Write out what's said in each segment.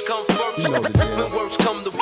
come first. When worse come the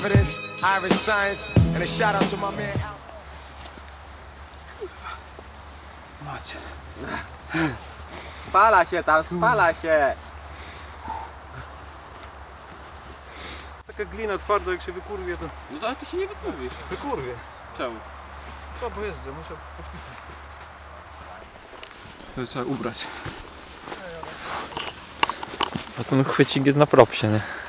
evidence, Irish science, and a shout out to my man. Macie. Spala się tam, spala się! Jest taka glina twarda, jak się wykurwie, to No to ale ty się nie wykurwisz. wykurwie. Czemu? Słabo jeżdżę, muszę poćwiczyć. To trzeba ubrać. Bo ten chwycik jest na propsie, nie?